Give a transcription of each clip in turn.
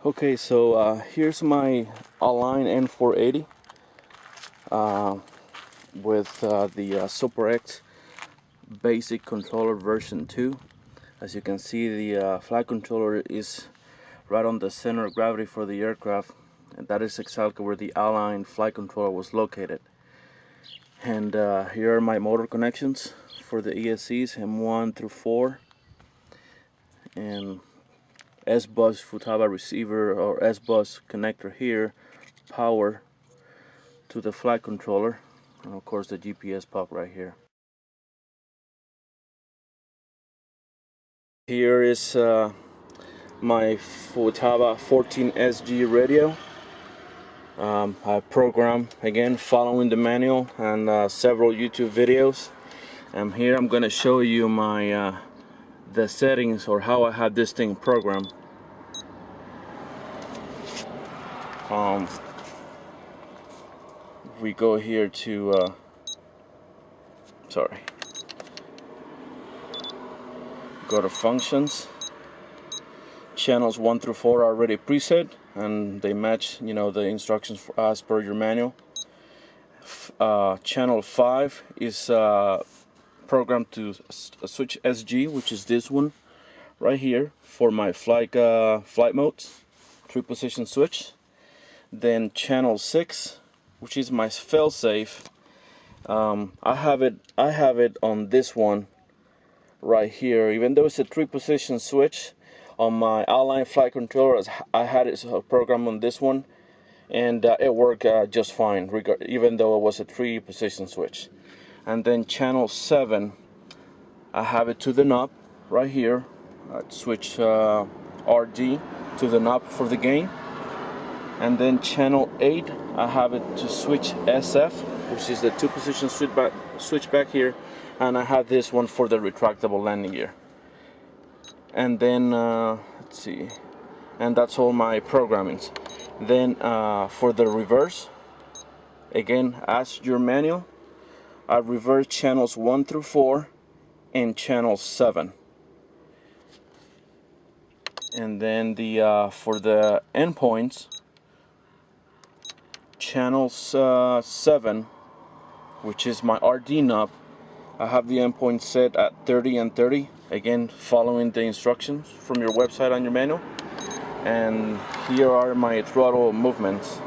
Okay, so here's my Align N480 with the SuperX basic controller version 2. As you can see, the flight controller is right on the center of gravity for the aircraft, and that is exactly where the Align flight controller was located. And here are my motor connections for the ESCs M1 through 4, and S-bus Futaba receiver or S-bus connector here, power to the flight controller, and of course the GPS puck right here. Here is my Futaba 14SG radio. I program again following the manual and several YouTube videos. And here I'm going to show you my the settings or how I have this thing programmed. We go here to go to functions. Channels 1 through 4 are already preset and they match, the instructions as per your manual. Channel 5 is programmed to switch SG, which is this one right here for my flight modes, 3-position switch. Then channel 6, which is my failsafe. I have it on this one right here. Even though it's a 3-position switch, on my Align flight controller I had it programmed on this one, and it worked just fine, even though it was a 3-position switch. And then channel 7, I have it to the knob right here. I'd switch RD to the knob for the gain. And then channel 8, I have it to switch SF, which is the 2-position switch back here, and I have this one for the retractable landing gear. And then let's see, and that's all my programmings. Then for the reverse, again as your manual, I reverse channels 1 through 4 and channel 7. And then the for the endpoints, channel 7, which is my RD knob, I have the endpoint set at 30 and 30, again following the instructions from your website on your manual. And here are my throttle movements.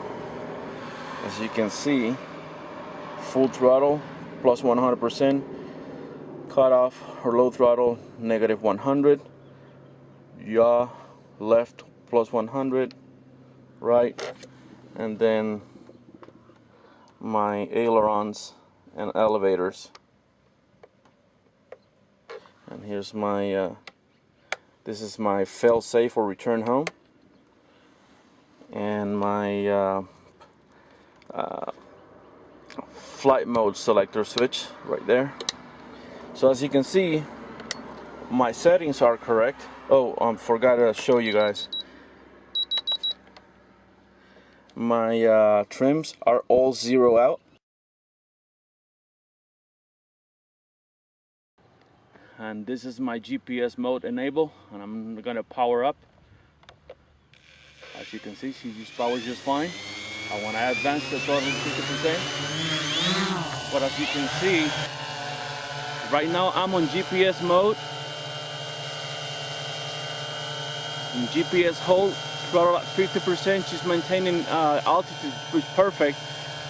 As you can see, full throttle plus 100%, cut off or low throttle negative 100, yaw left plus 100, right, and then my ailerons and elevators. And here's my this is my fail-safe or return home, and my flight mode selector switch right there. So as you can see, my settings are correct. Oh, forgot to show you guys. My trims are all 0 out. And this is my GPS mode enable, and I'm gonna power up. As you can see, she just powers just fine. I want to advance the throttle to 50%. But as you can see, right now I'm on GPS mode. In GPS hold, throttle at 50%. She's maintaining altitude, which is perfect.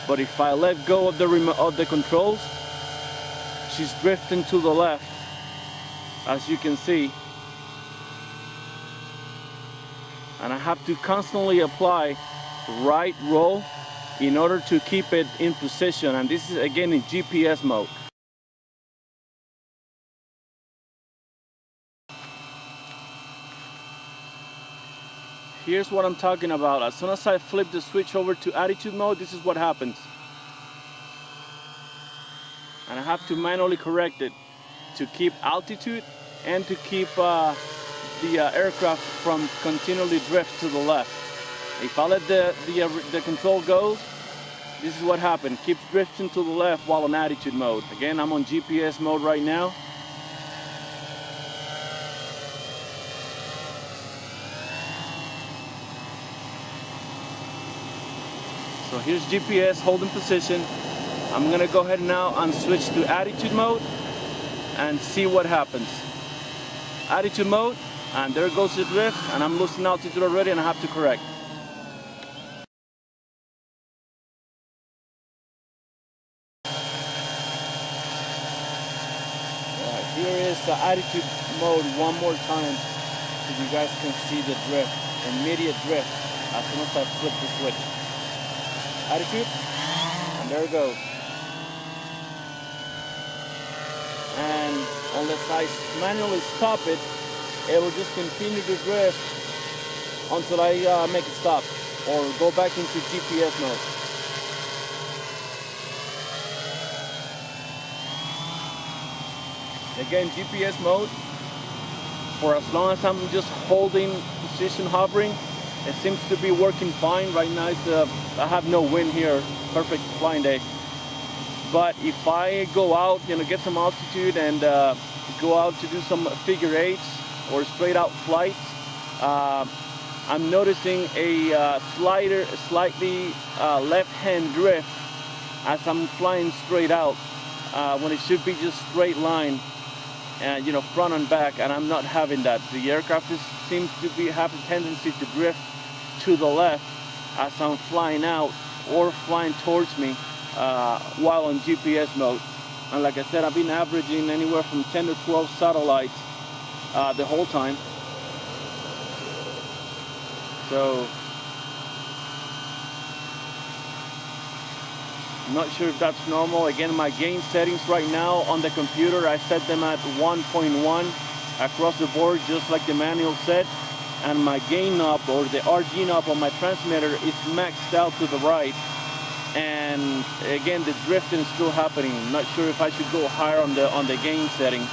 But if I let go of the controls, she's drifting to the left. As you can see, and I have to constantly apply right roll in order to keep it in position, and this is again in GPS mode. Here's what I'm talking about. As soon as I flip the switch over to attitude mode, this is what happens, and I have to manually correct it to keep altitude and to keep the aircraft from continually drift to the left. If I let the control go, this is what happened. Keeps drifting to the left while in attitude mode. Again, I'm on GPS mode right now. So here's GPS holding position. I'm gonna go ahead now and switch to attitude mode and see what happens. Attitude mode, and there goes the drift, and I'm losing altitude already and I have to correct. Alright, here is the attitude mode one more time so you guys can see the drift, immediate drift as soon as I flip the switch. Attitude, and there it goes. And unless I manually stop it, it will just continue to drift until I make it stop or go back into GPS mode. Again, GPS mode, for as long as I'm just holding position, hovering, it seems to be working fine. Right now I have no wind here, perfect flying day. But if I go out, get some altitude and go out to do some figure eights or straight out flights, I'm noticing a slightly left-hand drift as I'm flying straight out when it should be just straight line, and front and back, and I'm not having that. The aircraft seems to have a tendency to drift to the left as I'm flying out or flying towards me while on GPS mode. And like I said, I've been averaging anywhere from 10 to 12 satellites the whole time. So I'm not sure if that's normal. Again, my gain settings right now on the computer, I set them at 1.1 across the board, just like the manual said. And my gain knob, or the RG knob on my transmitter, is maxed out to the right. And again, the drifting is still happening. I'm not sure if I should go higher on the gain setting.